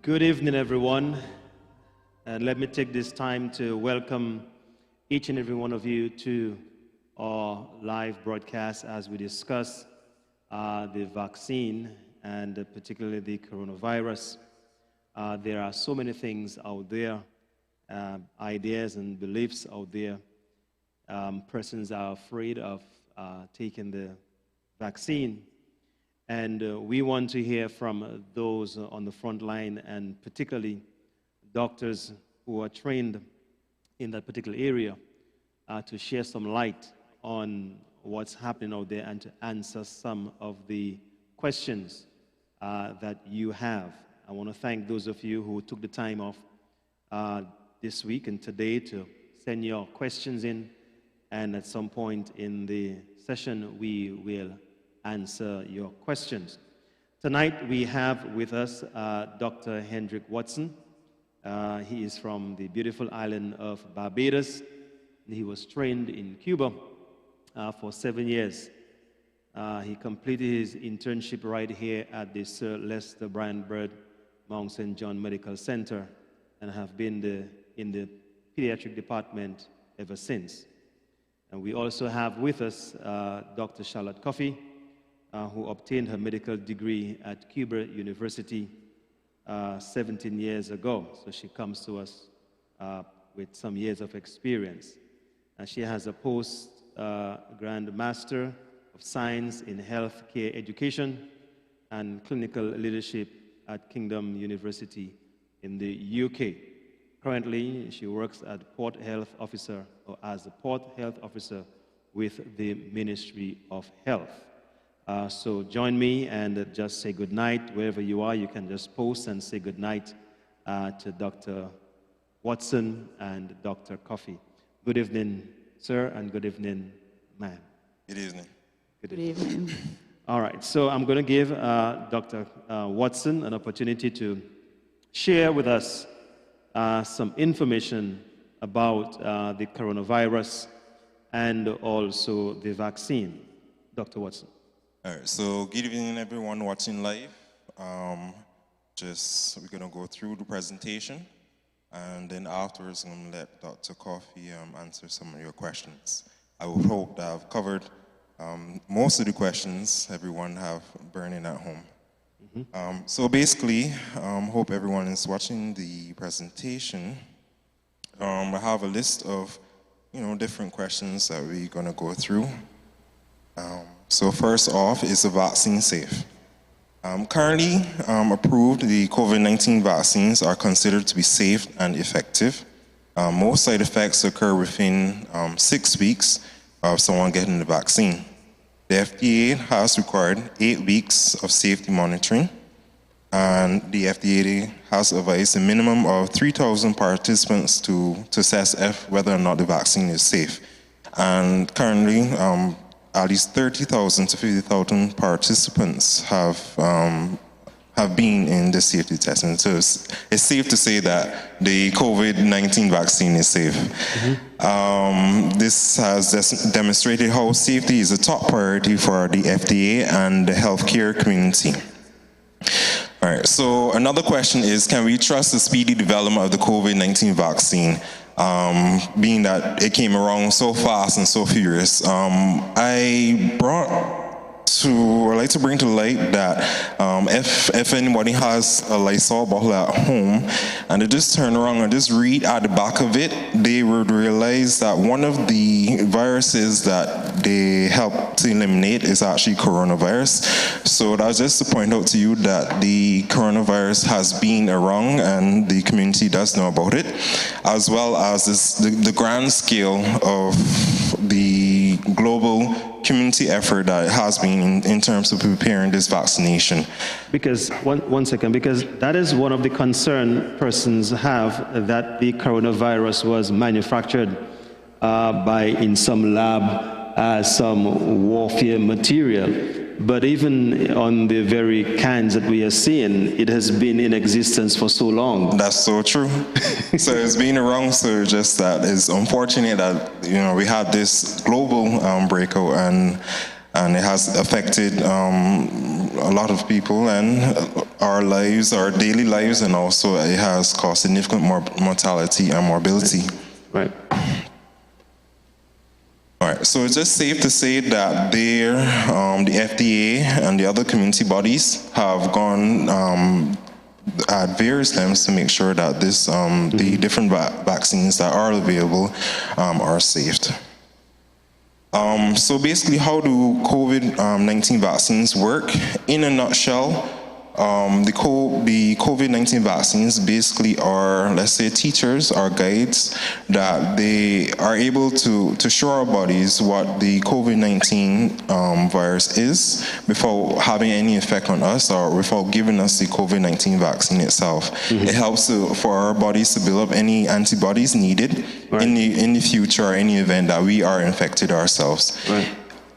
Good evening, everyone. And let me take this time to welcome each and every one of you to our live broadcast as we discuss the vaccine and particularly the coronavirus. There are so many things out there, ideas and beliefs out there. Persons are afraid of taking the vaccine. And we want to hear from those on the front line, and particularly doctors who are trained in that particular area, to share some light on what's happening out there and to answer some of the questions that you have. I want to thank those of you who took the time off this week and today to send your questions in, and at some point in the session we will answer your questions. Tonight we have with us Dr. Hendrik Watson. He is from the beautiful island of Barbados. He was trained in Cuba for 7 years. He completed his internship right here at the Sir Lester Bryan Bird Mount St. John Medical Center and have been in the pediatric department ever since. And we also have with us Dr. Charlotte Coffey, who obtained her medical degree at Cuba University 17 years ago. So she comes to us with some years of experience. And she has a post-Grand Master of Science in Healthcare Education and Clinical Leadership at Kingdom University in the UK. Currently, she works as Port Health Officer with the Ministry of Health. So join me and just say good night. Wherever you are, you can just post and say good night to Dr. Watson and Dr. Coffey. Good evening, sir, and good evening, ma'am. Good evening. Good evening. All right, so I'm going to give Dr. Watson an opportunity to share with us some information about the coronavirus and also the vaccine. Dr. Watson. All right, so good evening, everyone watching live. We're going to go through the presentation, and then afterwards I'm going to let Dr. Coffey answer some of your questions. I would hope that I've covered most of the questions everyone have burning at home. So basically, hope everyone is watching the presentation. I have a list of different questions that we're going to go through. So first off, is the vaccine safe? Currently approved, the COVID-19 vaccines are considered to be safe and effective. Most side effects occur within 6 weeks of someone getting the vaccine. The FDA has required 8 weeks of safety monitoring, and the FDA has advised a minimum of 3,000 participants to assess whether or not the vaccine is safe. And currently, at least 30,000 to 50,000 participants have been in the safety testing. So it's safe to say that the COVID-19 vaccine is safe. This has demonstrated how safety is a top priority for the FDA and the healthcare community. All right, so another question is, can we trust the speedy development of the COVID-19 vaccine? Being that it came around so fast and so furious. I brought to bring to light that if anybody has a Lysol bottle at home and they just turn around and just read at the back of it, they would realize that one of the viruses that they help to eliminate is actually coronavirus. So that's just to point out to you that the coronavirus has been around and the community does know about it, as well as the grand scale of the global community effort that has been in terms of preparing this vaccination. Because, one second, because that is one of the concern persons have, that the coronavirus was manufactured in some lab as some warfare material. But even on the very cans that we are seeing, it has been in existence for so long. That's so true. So it's been around, so just that it's unfortunate that, we had this global breakout and it has affected a lot of people and our lives, our daily lives, and also it has caused significant mortality and morbidity. Right. All right, so it's just safe to say that the FDA and the other community bodies have gone at various times to make sure that the different vaccines that are available are saved. So basically, how do COVID-19 vaccines work? In a nutshell, the COVID-19 vaccines basically are, let's say, teachers or guides that they are able to show our bodies what the COVID-19 virus is before having any effect on us or without giving us the COVID-19 vaccine itself. It helps for our bodies to build up any antibodies needed in the future or any event that we are infected ourselves.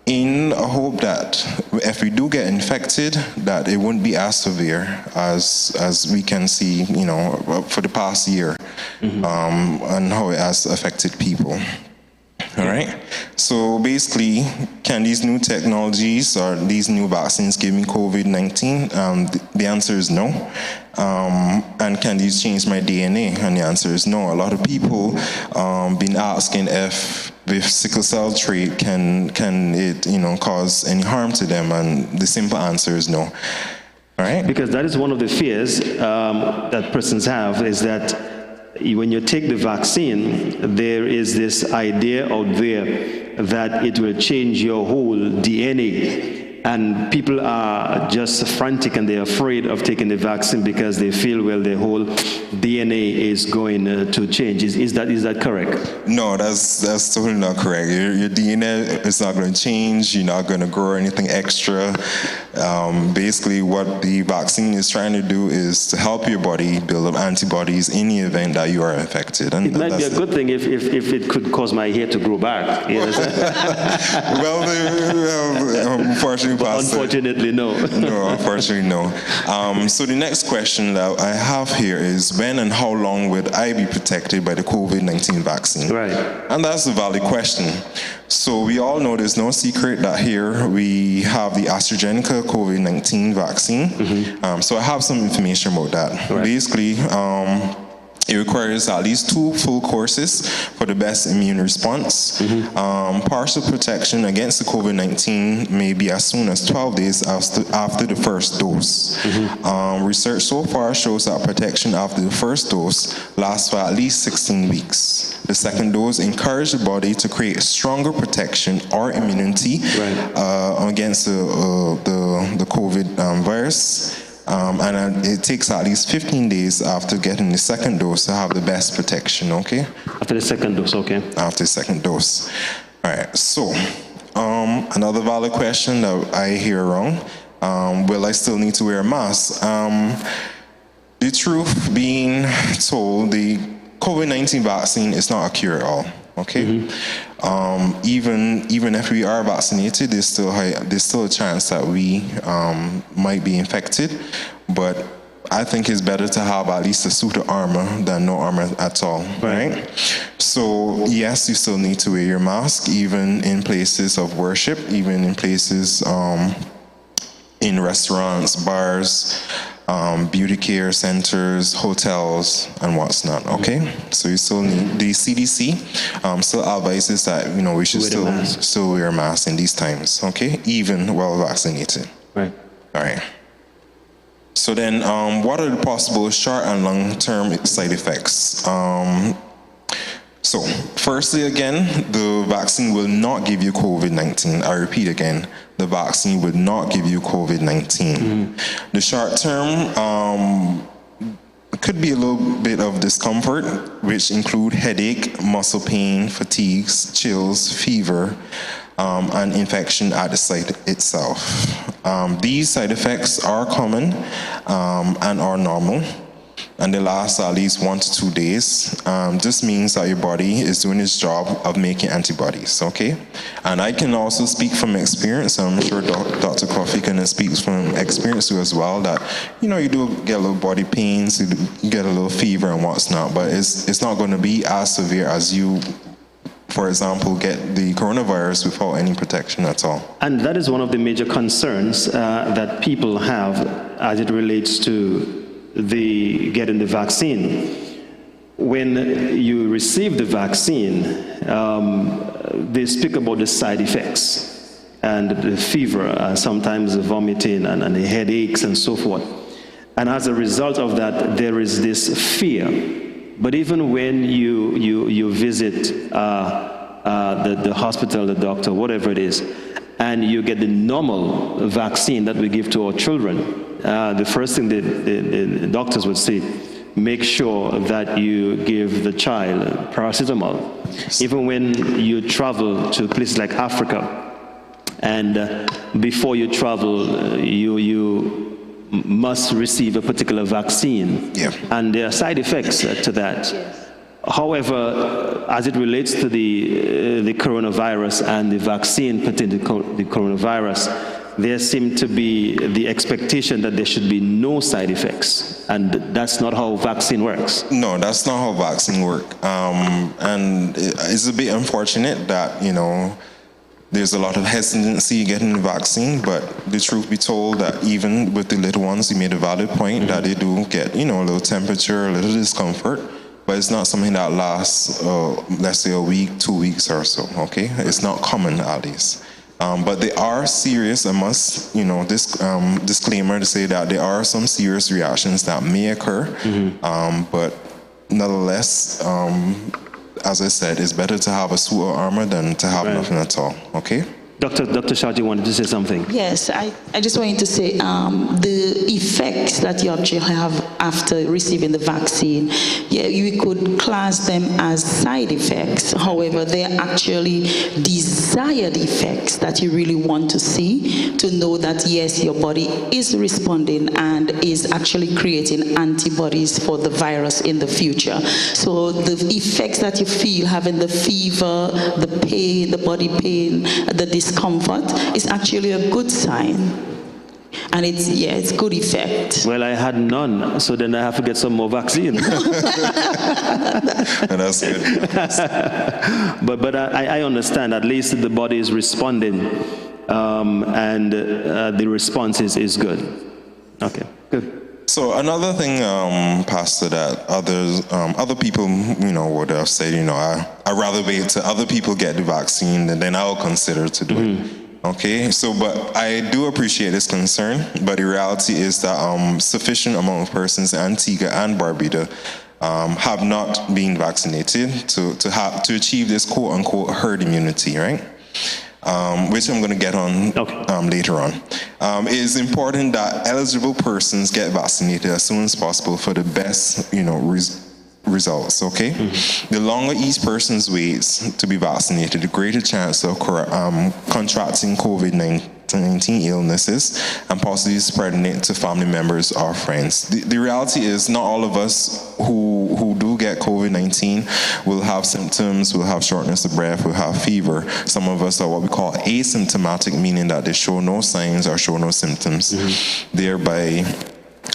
In a hope that if we do get infected, that it wouldn't be as severe as we can see, for the past year, and how it has affected people. All right. So basically, can these new technologies or these new vaccines give me COVID-19? The answer is no. And can these change my DNA? And the answer is no. A lot of people been asking if with sickle cell trait can it cause any harm to them, and the simple answer is no. All right. Because that is one of the fears that persons have, is that when you take the vaccine, there is this idea out there that it will change your whole DNA. And people are just frantic and they're afraid of taking the vaccine because they feel, well, their whole DNA is going to change. Is that correct? No, that's totally not correct. Your DNA is not going to change. You're not going to grow anything extra. Basically, what the vaccine is trying to do is to help your body build up antibodies in the event that you are infected. And it might be a good thing if it could cause my hair to grow back. Well, unfortunately, unfortunately, no. No, unfortunately, no. So the next question that I have here is, when and how long would I be protected by the COVID-19 vaccine? Right. And that's a valid question. So we all know there's no secret that here we have the AstraZeneca COVID-19 vaccine. So I have some information about that. Right. Basically, it requires at least 2 full courses for the best immune response. Partial protection against the COVID-19 may be as soon as 12 days after the first dose. Research so far shows that protection after the first dose lasts for at least 16 weeks. The second dose encourages the body to create a stronger protection or immunity against the COVID virus. And it takes at least 15 days after getting the second dose to have the best protection, okay? After the second dose, okay. After the second dose. All right, so another valid question that I hear around, will I still need to wear a mask? The truth being told, the COVID-19 vaccine is not a cure-all. Okay, even if we are vaccinated, there's still a chance that we might be infected. But I think it's better to have at least a suit of armor than no armor at all, right? So yes, you still need to wear your mask, even in places of worship, even in places in restaurants, bars. beauty care centers, hotels, and what's not. Okay, so you still need the CDC. Still advises that we should still wear a mask in these times. Okay, even while vaccinated. Right. All right. So then, what are the possible short and long-term side effects? So, firstly, again, the vaccine will not give you COVID-19. I repeat again, the vaccine will not give you COVID-19. The short term could be a little bit of discomfort, which include headache, muscle pain, fatigues, chills, fever, and infection at the site itself. These side effects are common and are normal, and they last at least 1 to 2 days. This means that your body is doing its job of making antibodies, okay? And I can also speak from experience. I'm sure Dr. Coffey can speak from experience too as well, that, you do get a little body pains, you get a little fever and what's not, but it's not going to be as severe as you, for example, get the coronavirus without any protection at all. And that is one of the major concerns that people have as it relates to getting the vaccine. When you receive the vaccine, they speak about the side effects and the fever, sometimes the vomiting and the headaches and so forth. And as a result of that, there is this fear. But even when you visit the hospital, the doctor, whatever it is, and you get the normal vaccine that we give to our children, the first thing the doctors would say, make sure that you give the child paracetamol. Even when you travel to places like Africa, and before you travel, you must receive a particular vaccine. Yeah. And there are side effects to that. Yes. However, as it relates to the coronavirus and the vaccine pertaining to the coronavirus, there seemed to be the expectation that there should be no side effects, and that's not how vaccine works. No, that's not how vaccine works. And it's a bit unfortunate that, there's a lot of hesitancy getting the vaccine, but the truth be told that even with the little ones, you made a valid point that they do get, a little temperature, a little discomfort, but it's not something that lasts, let's say, a week, 2 weeks or so, okay? It's not common at least. But they are serious. I must, this disclaimer to say that there are some serious reactions that may occur, but nonetheless, as I said, it's better to have a suit of armor than to have nothing at all, okay? Dr. Shaji wanted to say something. Yes, I just wanted to say the effects that you actually have after receiving the vaccine, you could class them as side effects. However, they're actually desired effects that you really want to see, to know that, yes, your body is responding and is actually creating antibodies for the virus in the future. So the effects that you feel, having the fever, the pain, the body pain, the discomfort, is actually a good sign. And it's good effect. Well, I had none, so then I have to get some more vaccine. That's good. But I understand, at least the body is responding, and the response is good. Okay, good. So another thing, Pastor, that other people, would have said, I'd rather wait till other people get the vaccine and then I'll consider to do it. Okay, so, but I do appreciate this concern, but the reality is that sufficient amount of persons in Antigua and Barbuda have not been vaccinated to achieve this quote-unquote herd immunity, right? Which I'm going to get on later on. It is important that eligible persons get vaccinated as soon as possible for the best, results, okay? The longer each person waits to be vaccinated, the greater chance of contracting COVID-19 illnesses and possibly spreading it to family members or friends. The reality is not all of us who do get COVID-19 will have symptoms, will have shortness of breath, will have fever. Some of us are what we call asymptomatic, meaning that they show no signs or show no symptoms, thereby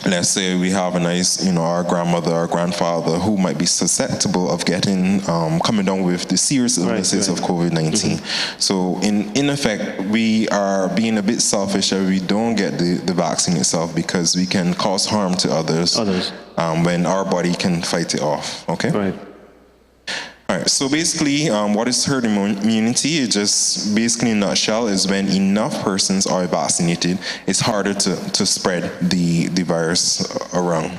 let's say we have a nice, our grandmother or grandfather who might be susceptible of getting, coming down with the serious illnesses of COVID-19. So in effect, we are being a bit selfish that we don't get the vaccine itself because we can cause harm to others. When our body can fight it off, okay? Right. All right, so basically, what is herd immunity? It just basically in a nutshell is when enough persons are vaccinated, it's harder to spread the virus around.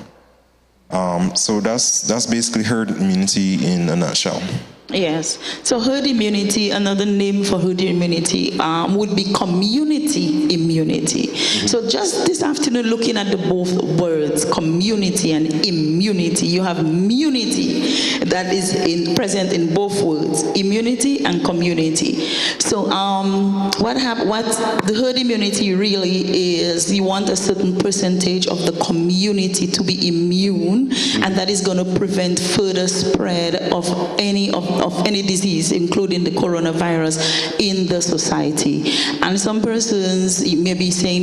So that's basically herd immunity in a nutshell. Yes. So herd immunity, another name for herd immunity would be community immunity. So just this afternoon, looking at the both words, community and immunity, you have immunity that is present in both words, immunity and community. So what the herd immunity really is, you want a certain percentage of the community to be immune, and that is going to prevent further spread of any disease, including the coronavirus, in the society. And some persons may be saying,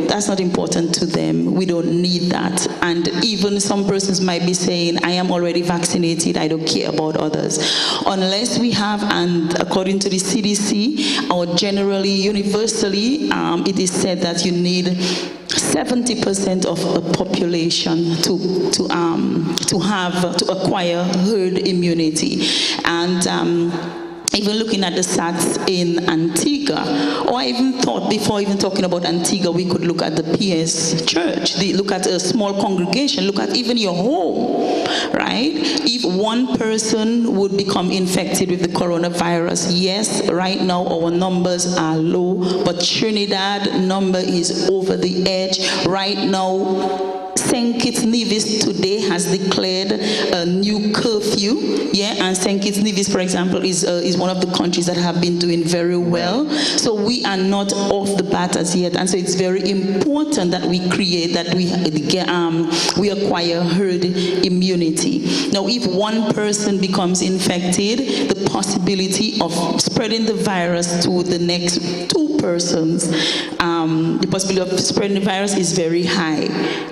that's not important to them. We don't need that. And even some persons might be saying, I am already vaccinated. I don't care about others. Unless we have, and according to the CDC, or generally, universally, it is said that you need 70% of the population to acquire herd immunity. And even looking at the stats in Antigua, or I even thought before even talking about Antigua, we could look at the PS church, look at a small congregation, look at even your home, right? If one person would become infected with the coronavirus, yes, right now our numbers are low, but Trinidad number is over the edge. Right now, St. Kitts Nevis today has declared a new curfew, and St. Kitts Nevis, for example, is one of the countries that have been doing very well. So we are not off the bat as yet, and so it's very important that we we acquire herd immunity. Now, if one person becomes infected, the possibility of spreading the virus to the next two persons, the possibility of spreading the virus is very high,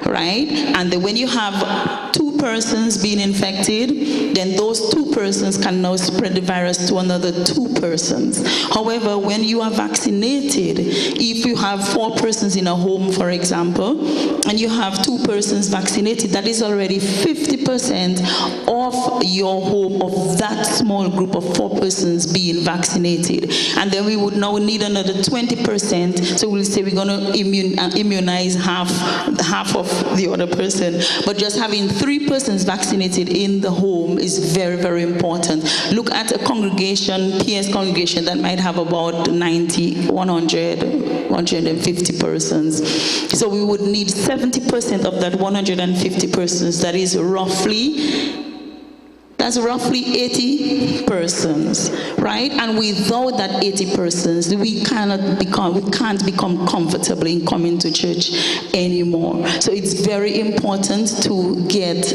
right? And then when you have two persons being infected, then those two persons can now spread the virus to another two persons. However, when you are vaccinated, if you have 4 persons in a home, for example, and you have 2 persons vaccinated, that is already 50% of your home, of that small group of 4 persons being vaccinated. And then we would now need another 20%, so we'll say we're going to immunize half of the other person. But just having 3 persons vaccinated in the home is very, very important. Look at a congregation, PS congregation, that might have about 90, 100, 150 persons. So we would need 70% of that 150 persons, that is roughly 80 persons, right? And without that 80 persons, we can't become comfortable in coming to church anymore. So it's very important to get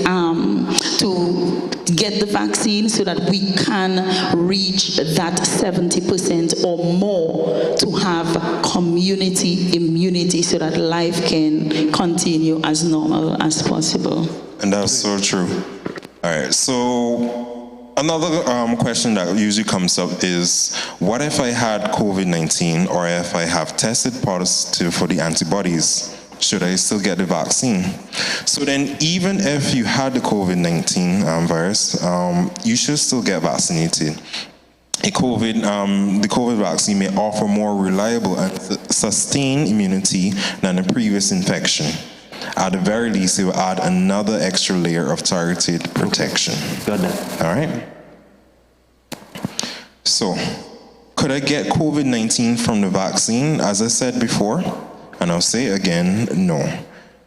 the vaccine so that we can reach that 70% or more to have community immunity so that life can continue as normal as possible. And that's so true. All right, so another question that usually comes up is, what if I had COVID-19 or if I have tested positive for the antibodies? Should I still get the vaccine? So then even if you had the COVID-19 virus, you should still get vaccinated. The COVID vaccine may offer more reliable and sustained immunity than a previous infection. At the very least, it will add another extra layer of targeted protection. Got that. All right? So, could I get COVID-19 from the vaccine? As I said before, and I'll say again, no.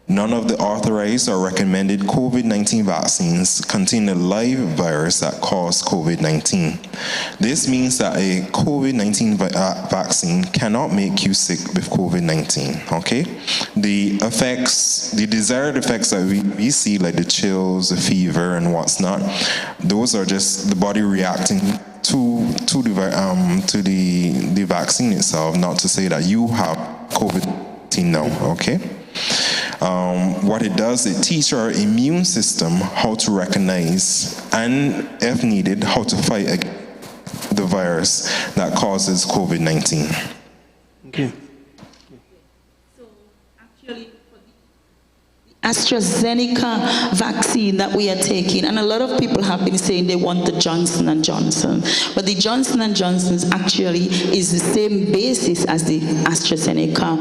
None of the authorized or recommended COVID-19 vaccines contain the live virus that caused COVID-19. This means that a COVID-19 vaccine cannot make you sick with COVID-19, okay? The desired effects that we see, like the chills, the fever, and what's not, those are just the body reacting to the vaccine itself, not to say that you have COVID-19 now, okay? What it does, it teaches our immune system how to recognize and, if needed, how to fight the virus that causes COVID-19. Okay. AstraZeneca vaccine that we are taking, and a lot of people have been saying they want the Johnson & Johnson, but the Johnson & Johnson's actually is the same basis as the AstraZeneca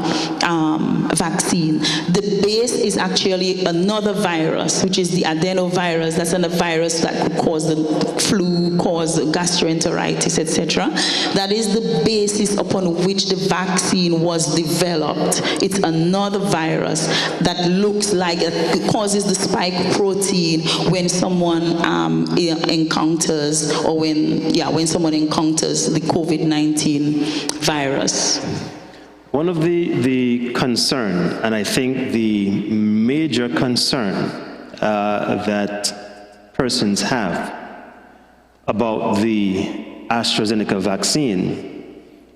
vaccine. The base is actually another virus, which is the adenovirus. That's a virus that could cause the flu, cause gastroenteritis, etc. That is the basis upon which the vaccine was developed. It's another virus that looks like it causes the spike protein when someone encounters, or when someone encounters the COVID-19 virus. One of the concern, and I think the major concern that persons have about the AstraZeneca vaccine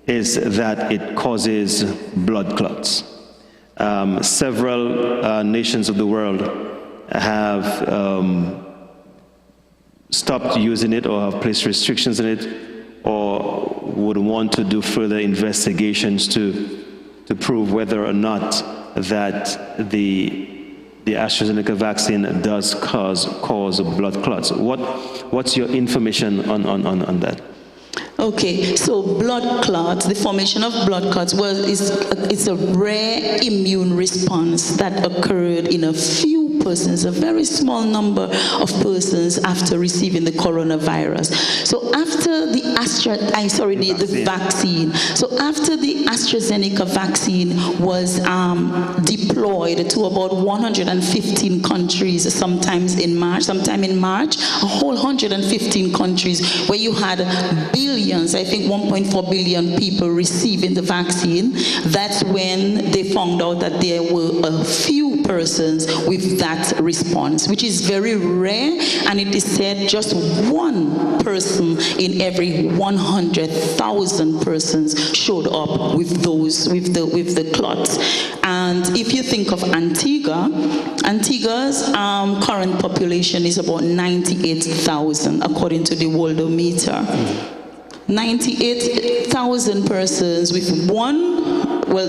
is that it causes blood clots. Several nations of the world have stopped using it or have placed restrictions on it, or would want to do further investigations to prove whether or not that the AstraZeneca vaccine does cause blood clots. What's your information on that? Okay, so blood clots, the formation of blood clots, it's a rare immune response that occurred in a few persons, a very small number of persons after receiving the coronavirus. So after the vaccine. So after the AstraZeneca vaccine was deployed to about 115 countries, sometime in March, a whole 115 countries where you had billions, I think 1.4 billion people receiving the vaccine. That's when they found out that there were a few persons with that response, which is very rare, and it is said just one person in every 100,000 persons showed up with the clots. And if you think of Antigua's current population is about 98,000 according to the Worldometer. 98,000 persons with one. Well,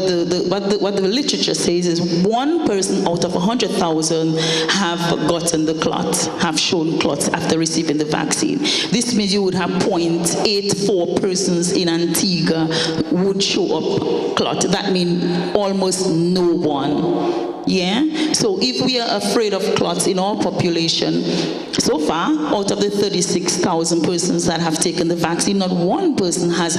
what the literature says is one person out of 100,000 have gotten the clot, have shown clots after receiving the vaccine. This means you would have 0.84 persons in Antigua would show up clot. That means almost no one. Yeah? So if we are afraid of clots in our population, so far, out of the 36,000 persons that have taken the vaccine, not one person has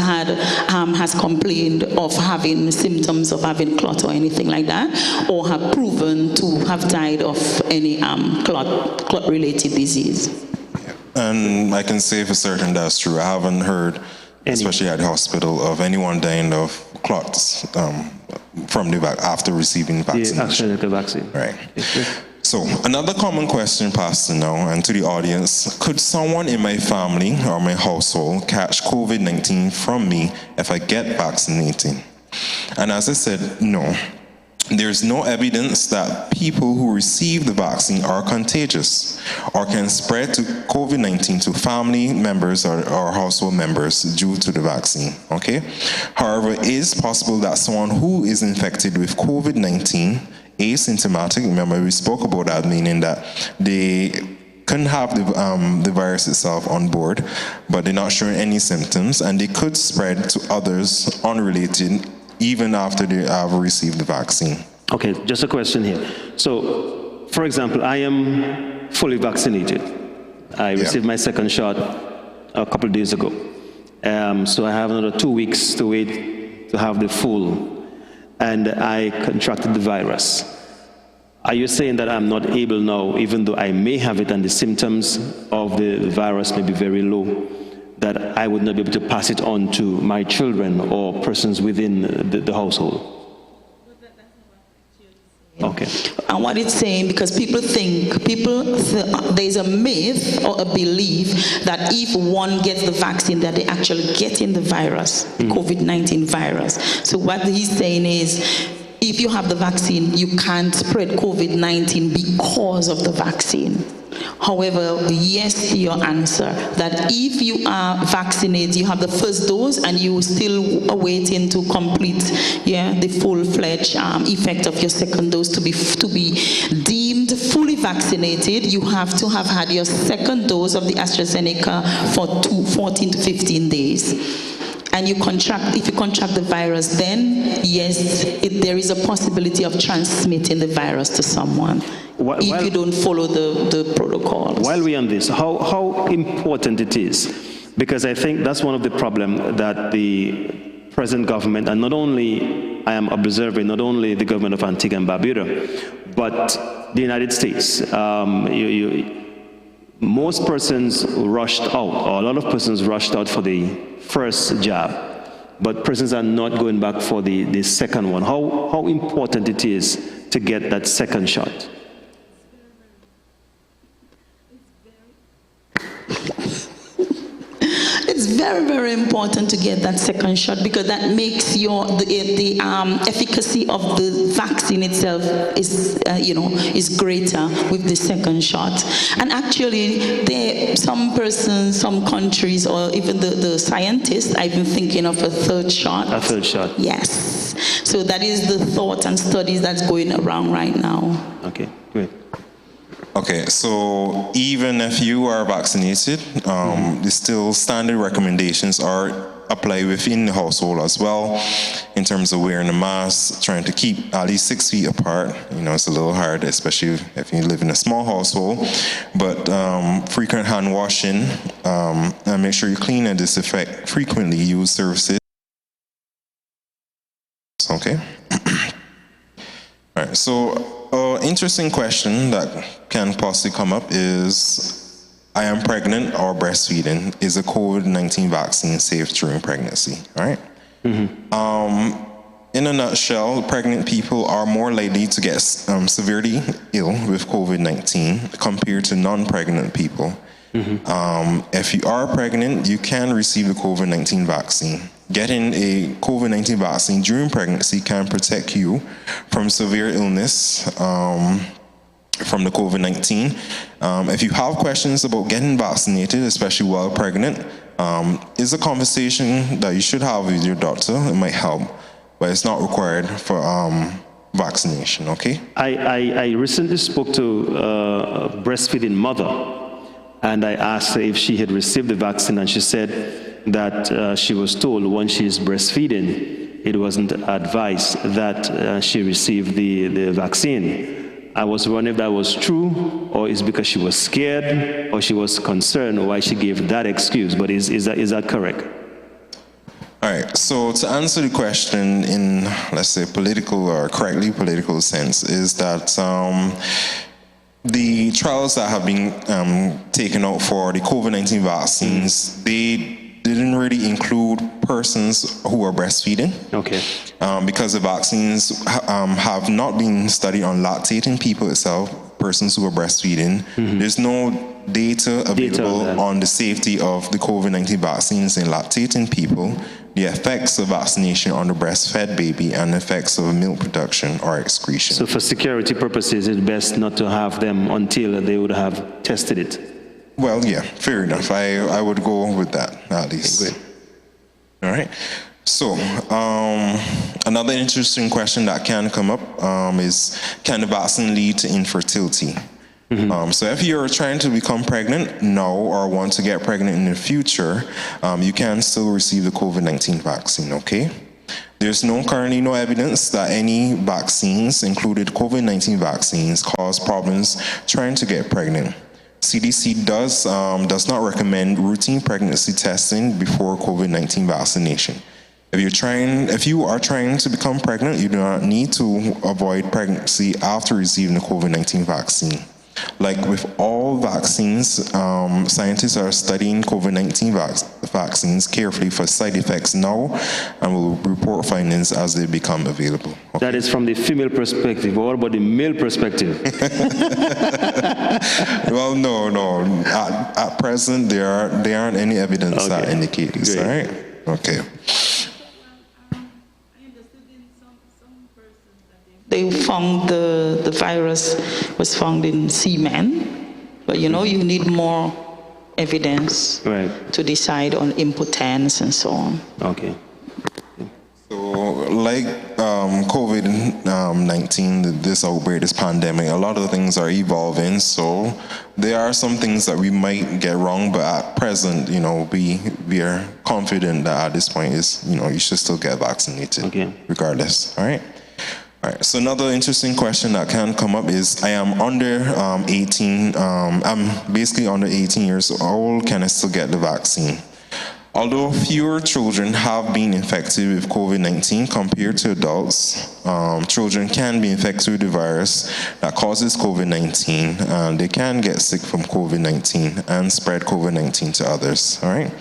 complained of having symptoms of having clot or anything like that, or have proven to have died of any clot-related disease. And I can say for certain that's true. I haven't heard, especially at the hospital, of anyone dying of clots from after receiving the vaccination. The vaccine. Right. So another common question, Pastor, now, and to the audience: could someone in my family or my household catch COVID-19 from me if I get vaccinated? And as I said, no. There's no evidence that people who receive the vaccine are contagious or can spread to COVID-19 to family members or household members due to the vaccine, okay? However, it is possible that someone who is infected with COVID-19, asymptomatic, remember we spoke about that, meaning that they couldn't have the virus itself on board, but they're not showing any symptoms, and they could spread to others unrelated even after they have received the vaccine. Okay, just a question here. So, for example, I am fully vaccinated. I received my second shot a couple of days ago. So I have another 2 weeks to wait to have the full, and I contracted the virus. Are you saying that I'm not able now, even though I may have it and the symptoms of the virus may be very low, that I would not be able to pass it on to my children or persons within the household? Okay. And what it's saying, because there's a myth or a belief that if one gets the vaccine, that they actually get in the virus, COVID-19 virus. So what he's saying is, if you have the vaccine, you can't spread COVID-19 because of the vaccine. However, yes to your answer, that if you are vaccinated, you have the first dose and you still are waiting to complete the full-fledged effect of your second dose to be deemed fully vaccinated, you have to have had your second dose of the AstraZeneca for 14 to 15 days. And if you contract the virus, then yes, there is a possibility of transmitting the virus to someone if you don't follow the protocols. While we're on this, how important it is, because I think that's one of the problems that the present government, and not only I am observing, not only the government of Antigua and Barbuda, but the United States. Most persons rushed out, or a lot of persons rushed out for the first jab, but persons are not going back for the second one. How important it is to get that second shot? It's very, very important to get that second shot, because that makes the efficacy of the vaccine itself is greater with the second shot. And actually, some persons, some countries, or even the scientists are even thinking of a third shot. A third shot. Yes. So that is the thought and studies that's going around right now. Okay, great. Okay, so even if you are vaccinated, the still standard recommendations are apply within the household as well, in terms of wearing a mask, trying to keep at least 6 feet apart. It's a little hard, especially if you live in a small household, but frequent hand washing, and make sure you clean and disinfect frequently used surfaces. Okay. All right, so interesting question that can possibly come up is, I am pregnant or breastfeeding. Is a COVID-19 vaccine safe during pregnancy? All right. Mm-hmm. In a nutshell, pregnant people are more likely to get severely ill with COVID-19 compared to non-pregnant people. Mm-hmm. If you are pregnant, you can receive the COVID-19 vaccine. Getting a COVID-19 vaccine during pregnancy can protect you from severe illness from the COVID-19. If you have questions about getting vaccinated, especially while pregnant, it's a conversation that you should have with your doctor. It might help, but it's not required for vaccination, okay? I recently spoke to a breastfeeding mother, and I asked her if she had received the vaccine, and she said that she was told when she's breastfeeding, it wasn't advised that she received the vaccine. I was wondering if that was true, or is because she was scared, or she was concerned, or why she gave that excuse. But is that correct? All right, so to answer the question in, let's say, political or correctly political sense, is that the trials that have been taken out for the COVID-19 vaccines, they didn't really include persons who are breastfeeding. Okay. Because the vaccines have not been studied on lactating people itself, persons who are breastfeeding. Mm-hmm. There's no data available on the safety of the COVID-19 vaccines in lactating people, the effects of vaccination on the breastfed baby, and the effects of milk production or excretion. So for security purposes, it's best not to have them until they would have tested it. Well, yeah, fair enough. I would go with that, at least. Okay, good. All right. So, another interesting question that can come up is, can the vaccine lead to infertility? Mm-hmm. So if you're trying to become pregnant now or want to get pregnant in the future, you can still receive the COVID-19 vaccine, okay? There's currently no evidence that any vaccines, included COVID-19 vaccines, cause problems trying to get pregnant. CDC does not recommend routine pregnancy testing before COVID-19 vaccination. If you are trying to become pregnant, you do not need to avoid pregnancy after receiving the COVID-19 vaccine. Like with all vaccines, scientists are studying COVID-19 vaccines carefully for side effects now and will report findings as they become available. Okay. That is from the female perspective. What about the male perspective? Well, no. At present, there aren't any evidence that indicate this. Great. All right? Okay. I understood in some persons found the virus was found in semen, but you need more evidence to decide on impotence and so on. Okay. So, like COVID-19, this outbreak, this pandemic, a lot of things are evolving. So, there are some things that we might get wrong, but at present, we are confident that at this point you should still get vaccinated, regardless. All right. All right. So another interesting question that can come up is: I am under 18. I'm basically under 18 years old. Can I still get the vaccine? Although fewer children have been infected with COVID-19 compared to adults, children can be infected with the virus that causes COVID-19, and they can get sick from COVID-19 and spread COVID-19 to others. All right.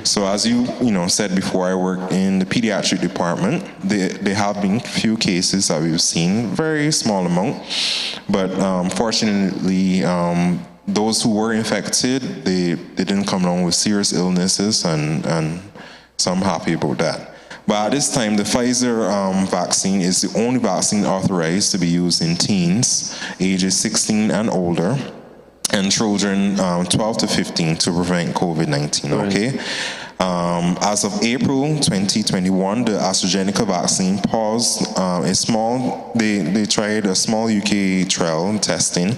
So as you said before, I work in the pediatric department. There have been few cases that we've seen, very small amount, but fortunately. Those who were infected, they didn't come down with serious illnesses, and so I'm happy about that. But at this time, the Pfizer vaccine is the only vaccine authorized to be used in teens, ages 16 and older, and children 12 to 15 to prevent COVID-19, okay? As of April 2021, the AstraZeneca vaccine paused they tried a small UK trial testing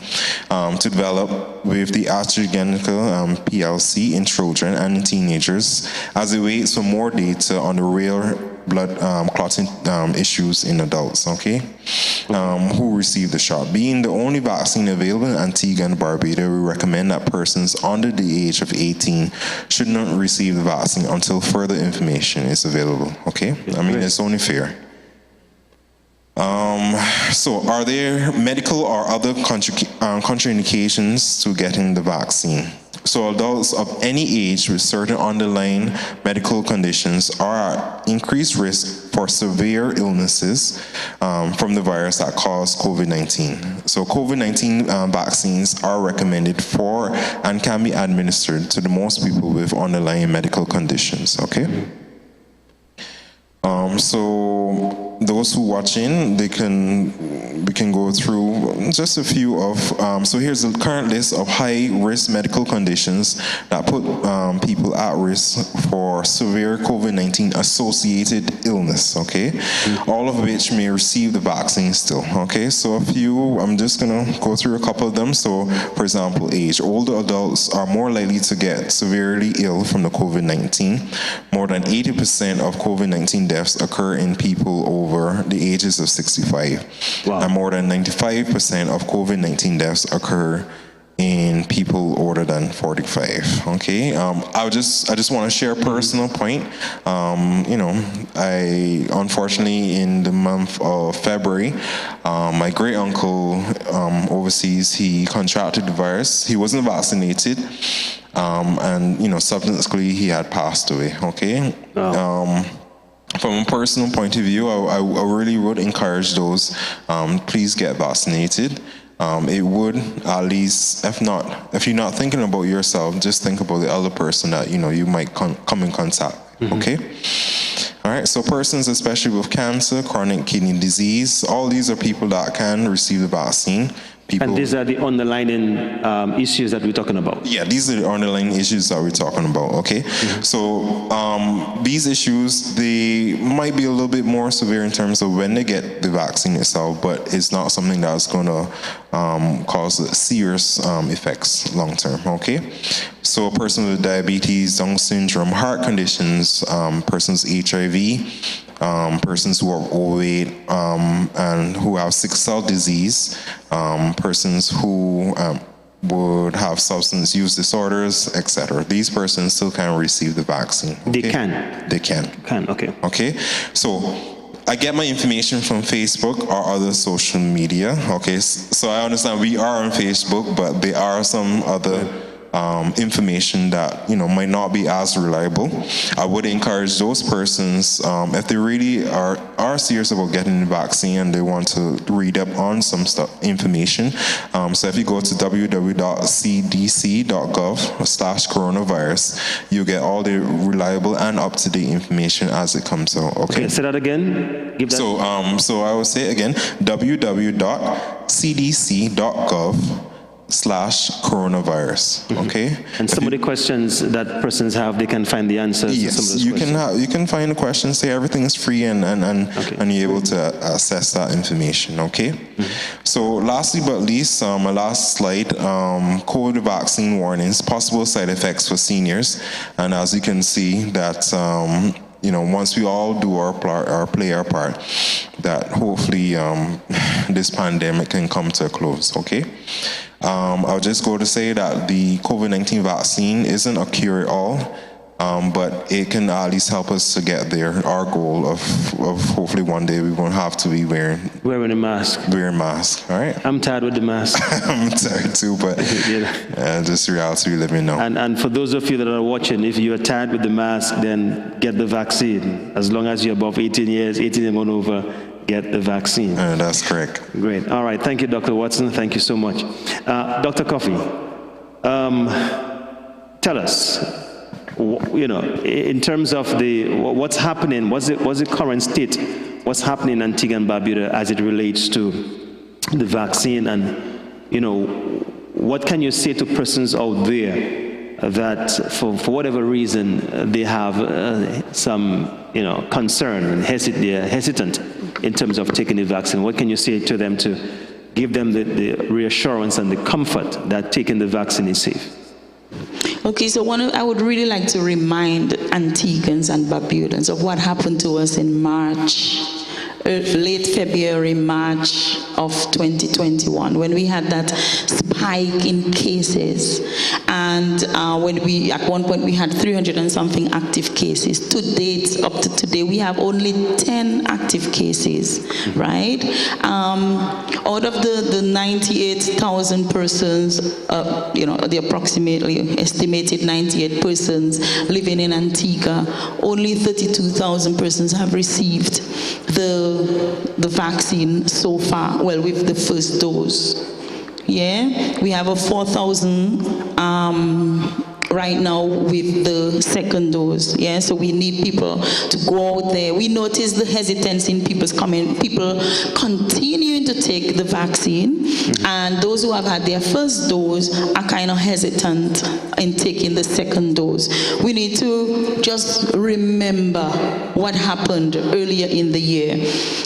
to develop with the AstraZeneca PLC in children and in teenagers as it waits for more data on the rare blood clotting issues in adults, who received the shot. Being the only vaccine available in Antigua and Barbuda, we recommend that persons under the age of 18 should not receive the vaccine until further information is available, it's only fair. So are there medical or other contraindications to getting the vaccine? So adults of any age with certain underlying medical conditions are at increased risk for severe illnesses from the virus that cause COVID-19. So COVID-19 vaccines are recommended for and can be administered to the most people with underlying medical conditions, So those who watching, we can go through just a few of, so here's the current list of high-risk medical conditions that put people at risk for severe COVID-19 associated illness, all of which may receive the vaccine still, So a few, I'm just gonna go through a couple of them. So for example, age. Older adults are more likely to get severely ill from the COVID-19. More than 80% of COVID-19 deaths occur in people over the ages of 65. Wow. And more than 95% of COVID-19 deaths occur in people older than 45. I just want to share a personal point. I unfortunately in the month of February, my great uncle overseas, he contracted the virus. He wasn't vaccinated, and subsequently he had passed away. Oh. From a personal point of view, I really would encourage those, please get vaccinated. It would, at least, if you're not thinking about yourself, just think about the other person that, you might come in contact, All right, so persons especially with cancer, chronic kidney disease, all these are people that can receive the vaccine. And these are the underlying issues that we're talking about. Yeah, these are the underlying issues that we're talking about, So these issues, they might be a little bit more severe in terms of when they get the vaccine itself, but it's not something that's going to cause serious effects long term, So a person with diabetes, Down syndrome, heart conditions, persons with HIV, persons who are overweight and who have sickle cell disease, persons who would have substance use disorders, etc. These persons still can receive the vaccine. They can. They can. Okay. So I get my information from Facebook or other social media. So I understand we are on Facebook, but there are some other information that might not be as reliable. I would encourage those persons, if they really are serious about getting the vaccine and they want to read up on some information. So if you go to www.cdc.gov/coronavirus, you get all the reliable and up-to-date information as it comes out. Okay. Say that again. Give that. So I will say again, www.cdc.gov/coronavirus. Okay. And some of the questions that persons have, they can find the answers. Yes, to some of those you can find the questions. Say everything is free and you're able to access that information. Okay. So lastly but least, my last slide, COVID vaccine warnings, possible side effects for seniors, and as you can see that. Once we all do our play our part, that hopefully this pandemic can come to a close, okay? I'll just go to say that the COVID-19 vaccine isn't a cure-all, but it can at least help us to get there. Our goal of hopefully one day we won't have to be wearing a mask. Wearing mask, all right? I'm tired with the mask. I'm tired too, but just the reality we live in now. And for those of you that are watching, if you are tired with the mask, then get the vaccine. As long as you're above 18 years, 18 and over, get the vaccine. That's correct. Great. All right. Thank you, Dr. Watson. Thank you so much. Dr. Coffey, tell us, in terms of what's happening, what's the current state, what's happening in Antigua and Barbuda as it relates to the vaccine, and what can you say to persons out there that for whatever reason they have some concern and they're hesitant in terms of taking the vaccine? What can you say to them to give them the reassurance and the comfort that taking the vaccine is safe? Okay, so I would really like to remind Antiguans and Barbudans of what happened to us in March, late February, March of 2021, when we had that spike in cases, and when at one point we had 300 and something active cases. To date, up to today, we have only 10 active cases, right? Out of the 98,000 persons, the approximately estimated 98 persons living in Antigua, only 32,000 persons have received the vaccine so far, well, with the first dose. Yeah, we have a 4,000 right now with the second dose. Yeah, so we need people to go out there. We notice the hesitance in people continuing to take the vaccine, and those who have had their first dose are kind of hesitant in taking the second dose. We need to just remember what happened earlier in the year.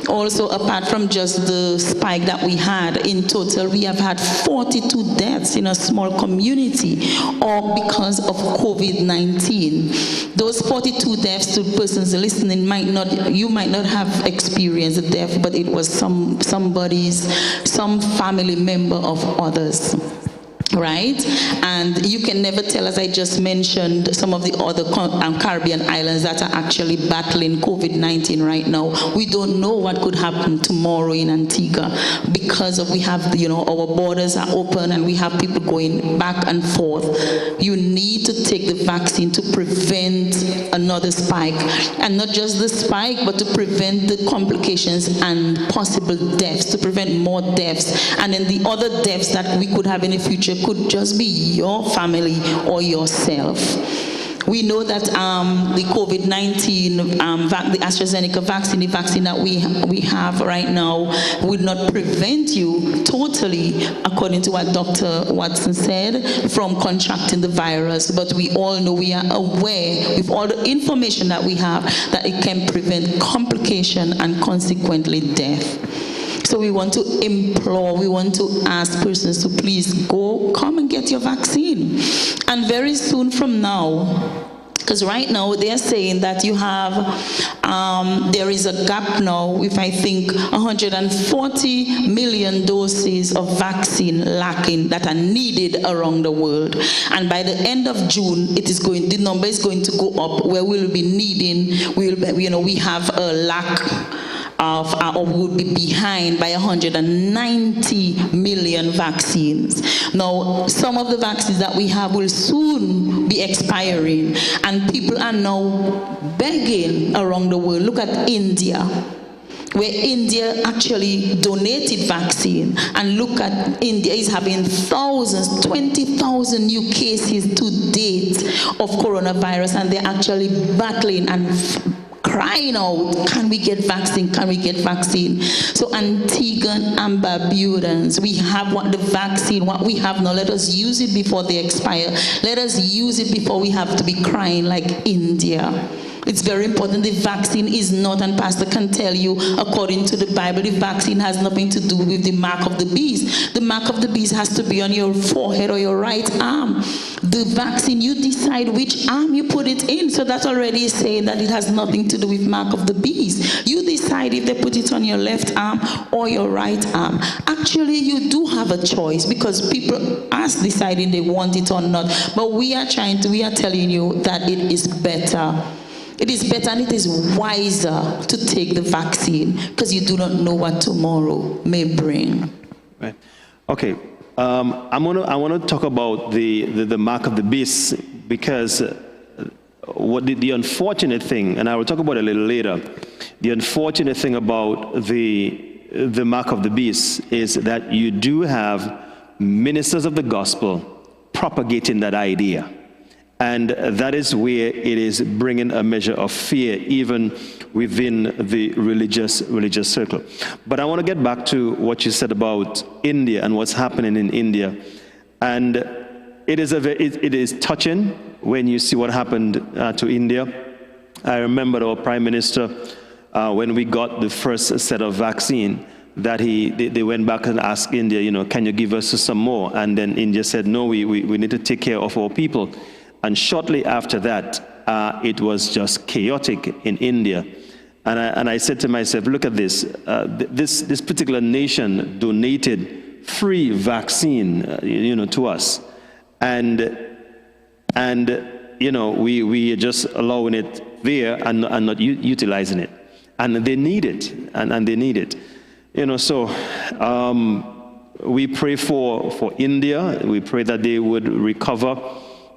Also, apart from just the spike that we had, in total we have had 42 deaths in a small community, all because of COVID-19. Those 42 deaths, to persons listening, you might not have experienced a death, but it was some family member of others. Right? And you can never tell, as I just mentioned, some of the other Caribbean islands that are actually battling COVID-19 right now. We don't know what could happen tomorrow in Antigua because we have, our borders are open and we have people going back and forth. You need to take the vaccine to prevent another spike. And not just the spike, but to prevent the complications and possible deaths, to prevent more deaths. And then the other deaths that we could have in the future could just be your family or yourself. We know that the COVID-19, the AstraZeneca vaccine, the vaccine that we have right now, will not prevent you totally, according to what Dr. Watson said, from contracting the virus. But we all know, we are aware, with all the information that we have, that it can prevent complication and consequently death. So we want to implore, we want to ask persons to please come and get your vaccine. And very soon from now, because right now they're saying that you have, there is a gap now with, I think, 140 million doses of vaccine lacking that are needed around the world. And by the end of June, the number is going to go up, where we'll be needing, we have a lack or would be behind by 190 million vaccines. Now, some of the vaccines that we have will soon be expiring, and people are now begging around the world. Look at India, where India actually donated vaccine, and look at India is having thousands, 20,000 new cases to date of coronavirus, and they're actually battling and crying out, can we get vaccine, can we get vaccine? So Antigua and Barbudans, we have the vaccine, what we have now, let us use it before they expire. Let us use it before we have to be crying like India. It's very important. The vaccine is not, and Pastor can tell you, according to the Bible, the vaccine has nothing to do with the mark of the beast. The mark of the beast has to be on your forehead or your right arm. The vaccine, you decide which arm you put it in. So that already is saying that it has nothing to do with mark of the beast. You decide if they put it on your left arm or your right arm. Actually, you do have a choice, because people are deciding they want it or not. But we are telling you that it is better. It is better and it is wiser to take the vaccine, because you do not know what tomorrow may bring. Right. Okay. I want to talk about the mark of the beast, because what the unfortunate thing, and I will talk about it a little later. The unfortunate thing about the mark of the beast is that you do have ministers of the gospel propagating that idea. And that is where it is bringing a measure of fear, even within the religious circle. But I want to get back to what you said about India and what's happening in India. And it is touching when you see what happened to India. I remember our Prime Minister, when we got the first set of vaccine, that they went back and asked India, can you give us some more? And then India said, no, we need to take care of our people. And shortly after that, it was just chaotic in India. And I said to myself, look at this. This particular nation donated free vaccine, to us. And we are just allowing it there and not utilizing it. And they need it, and they need it. So we pray for India. We pray that they would recover,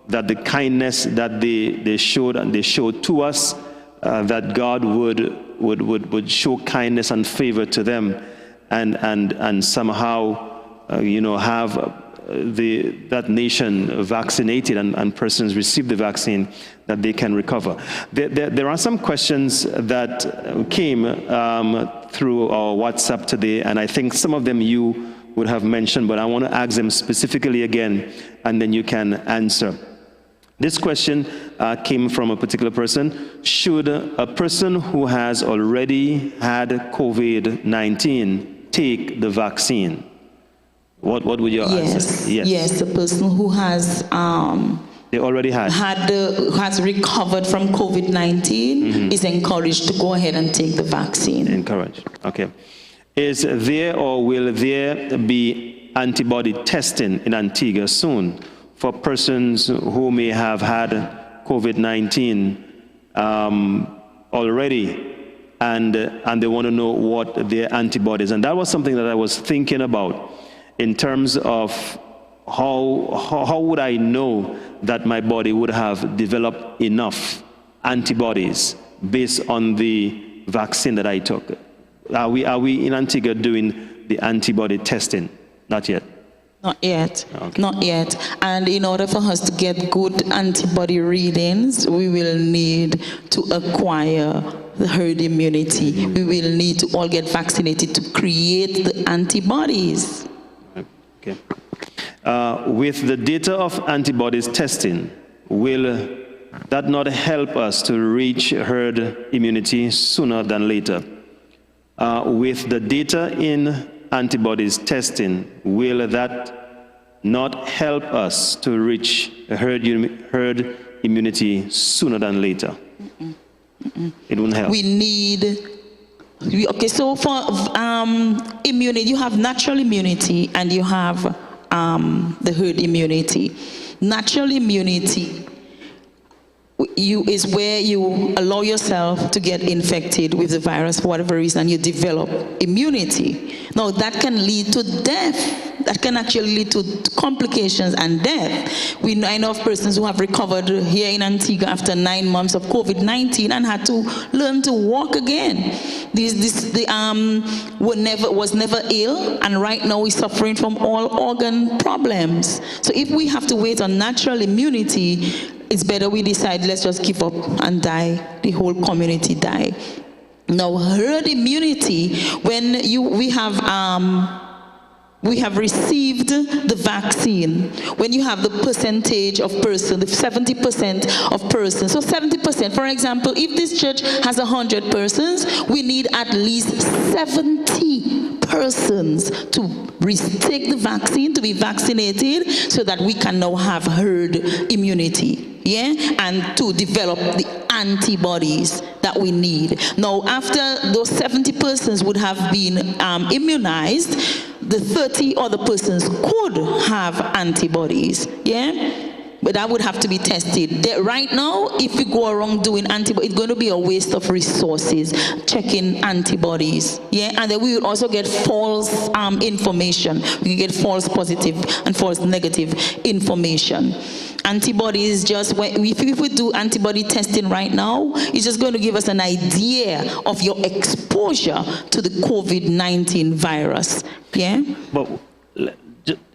that the kindness that they showed to us, that God would show kindness and favor to them, and somehow have that nation vaccinated and persons receive the vaccine, that they can recover. There are some questions that came through our WhatsApp today, and I think some of them you would have mentioned, but I want to ask them specifically again, and then you can answer. This question came from a particular person. Should a person who has already had COVID-19 take the vaccine? What would your answer? Yes, the person who has they already has recovered from COVID-19 is encouraged to go ahead and take the vaccine. Encouraged. Okay. Is there or will there be antibody testing in Antigua soon for persons who may have had COVID-19 already, and they want to know what their antibodies? And that was something that I was thinking about in terms of how would I know that my body would have developed enough antibodies based on the vaccine that I took. Are we in Antigua doing the antibody testing? Not yet. Not yet. Okay. Not yet. And in order for us to get good antibody readings, we will need to acquire the herd immunity. We will need to all get vaccinated to create the antibodies. Okay. With the data of antibodies testing, will that not help us to reach herd immunity sooner than later? With the data in antibodies testing, will that not help us to reach herd immunity sooner than later? It won't help. We need, okay, so for immunity, you have natural immunity and you have the herd immunity. Natural immunity, is where you allow yourself to get infected with the virus for whatever reason, and you develop immunity. Now, that can lead to death. That can actually lead to complications and death. I know of persons who have recovered here in Antigua after 9 months of COVID-19 and had to learn to walk again. Was never ill, and right now is suffering from all organ problems. So if we have to wait on natural immunity, it's better we decide, let's just give up and die. The whole community die. Now, herd immunity, when we have received the vaccine, when you have the percentage of persons, the 70% of persons. So 70%, for example, if this church has 100 persons, we need at least 70 persons to take the vaccine, to be vaccinated, so that we can now have herd immunity. Yeah, and to develop the antibodies that we need. Now, after those 70 persons would have been immunized, the 30 other persons could have antibodies. Yeah. But that would have to be tested. Right now, if we go around doing antibodies, it's going to be a waste of resources checking antibodies. Yeah, and then we would also get false information. We can get false positive and false negative information. Antibodies, if we do antibody testing right now, it's just going to give us an idea of your exposure to the COVID-19 virus. Yeah. But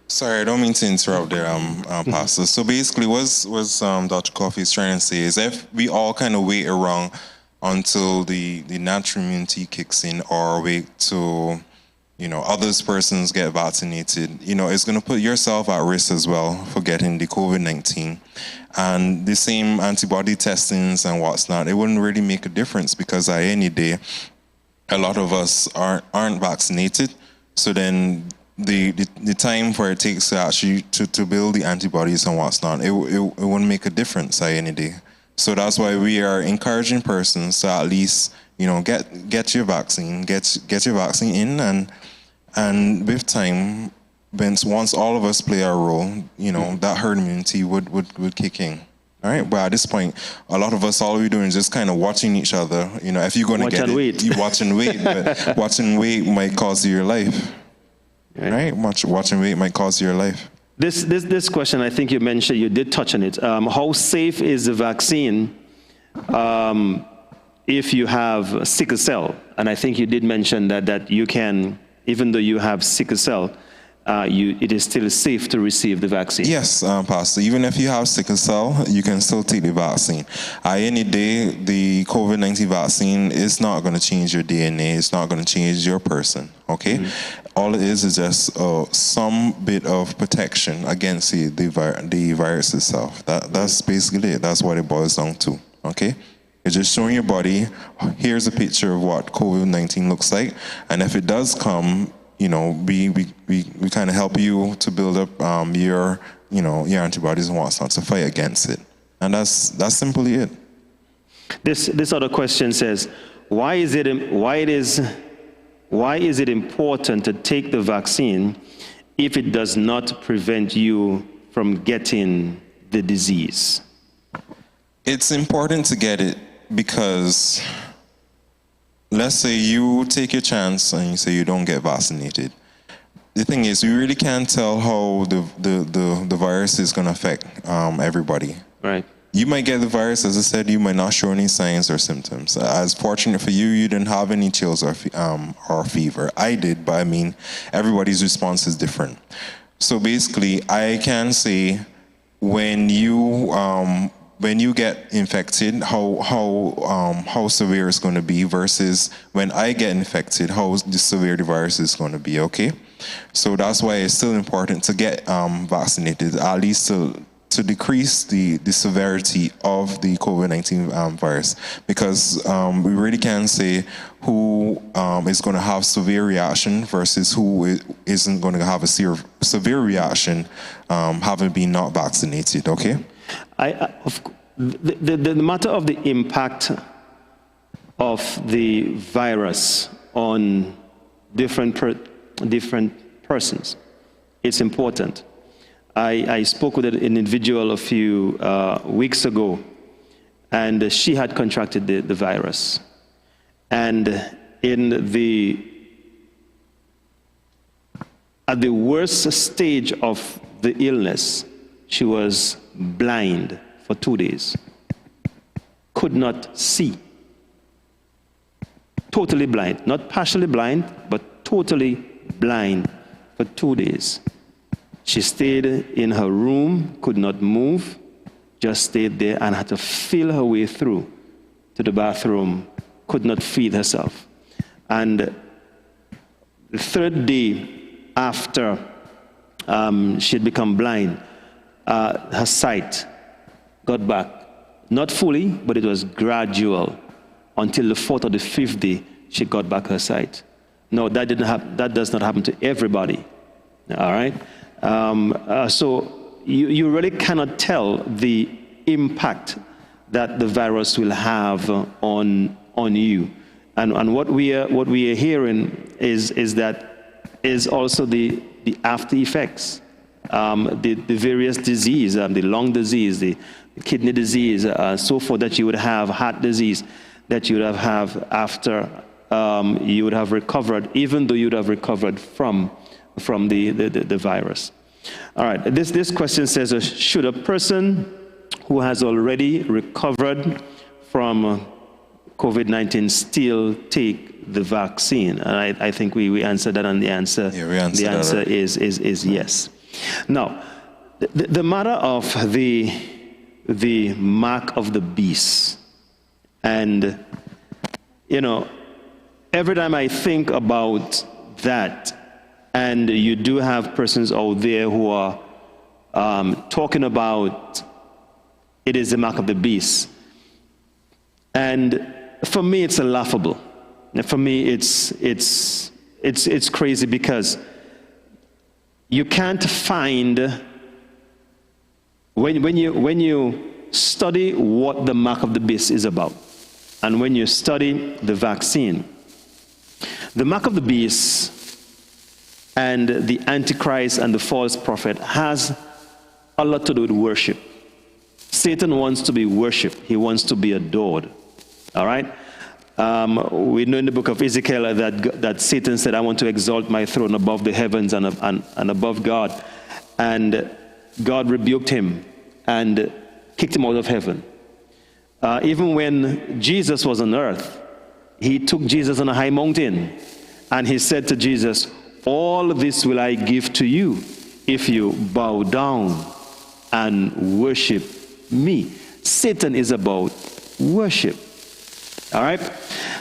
sorry, I don't mean to interrupt there, Pastor. So basically, what Dr. Coffee is trying to say is, if we all kind of wait around until the natural immunity kicks in, or wait to others persons get vaccinated, it's going to put yourself at risk as well for getting the COVID-19. And the same antibody testings and what's not, it wouldn't really make a difference, because at any day, a lot of us aren't vaccinated. So then the time for it takes to actually to build the antibodies and what's not, it wouldn't make a difference at any day. So that's why we are encouraging persons to at least get your vaccine, get your vaccine in, and with time, once all of us play our role, that herd immunity would kick in. All right, but at this point, a lot of us, all we're doing is just kind of watching each other. If you're going to get it, you watch and wait. But watch and wait might cost you your life. Right? Watch and wait might cost you your life. This question, I think you mentioned, you did touch on it. How safe is the vaccine if you have sickle cell? And I think you did mention that you can, even though you have sickle cell, it is still safe to receive the vaccine. Yes, Pastor. Even if you have sickle cell, you can still take the vaccine. At any day, the COVID-19 vaccine is not going to change your DNA. It's not going to change your person. Okay? Mm-hmm. All it is just some bit of protection against the virus itself. That's basically it. That's what it boils down to. Okay? It's just showing your body, here's a picture of what COVID-19 looks like. And if it does come, we kind of help you to build up your antibodies and what's not to fight against it. And that's simply it. This other question says, why is it important to take the vaccine if it does not prevent you from getting the disease? It's important to get it because, let's say you take your chance and you say you don't get vaccinated. The thing is, we really can't tell how the virus is going to affect everybody. Right. You might get the virus, as I said, you might not show any signs or symptoms. As fortunate for you, you didn't have any chills or fever. I did, but I mean, everybody's response is different. So basically, I can say when you get infected, how severe it's going to be versus when I get infected, how severe the virus is going to be, okay? So that's why it's still important to get vaccinated, at least to decrease the severity of the COVID-19 virus, because we really can't say who is going to have severe reaction versus who isn't going to have a severe reaction having been not vaccinated, okay? The matter of the impact of the virus on different persons, it's important. I spoke with an individual a few weeks ago, and she had contracted the virus. And at the worst stage of the illness, she was blind for 2 days. Could not see. Totally blind. Not partially blind, but totally blind for 2 days. She stayed in her room, could not move, just stayed there and had to feel her way through to the bathroom, could not feed herself. And the third day after she had become blind, her sight got back. Not fully, but it was gradual. Until the fourth or the fifth day, she got back her sight. No, that does not happen to everybody. All right? So you really cannot tell the impact that the virus will have on you. And what we are hearing is also the after effects, the various disease, the lung disease, the kidney disease, so forth, that you would have, heart disease, that you would have after you would have recovered, even though you would have recovered from the virus. All right, this question says, should a person who has already recovered from COVID-19 still take the vaccine? And I think we answered that, and the answer is yes. Now, the matter of the mark of the beast, and every time I think about that, and you do have persons out there who are talking about it is the mark of the beast, and for me it's laughable. For me it's crazy, because you can't find, when you study what the mark of the beast is about, and when you study the vaccine, the mark of the beast and the Antichrist and the false prophet has a lot to do with worship. Satan wants to be worshipped. He wants to be adored. All right? We know in the book of Ezekiel that Satan said, I want to exalt my throne above the heavens and above God. And God rebuked him and kicked him out of heaven. Even when Jesus was on earth, he took Jesus on a high mountain, and he said to Jesus, all this will I give to you if you bow down and worship me. Satan is about worship. All right?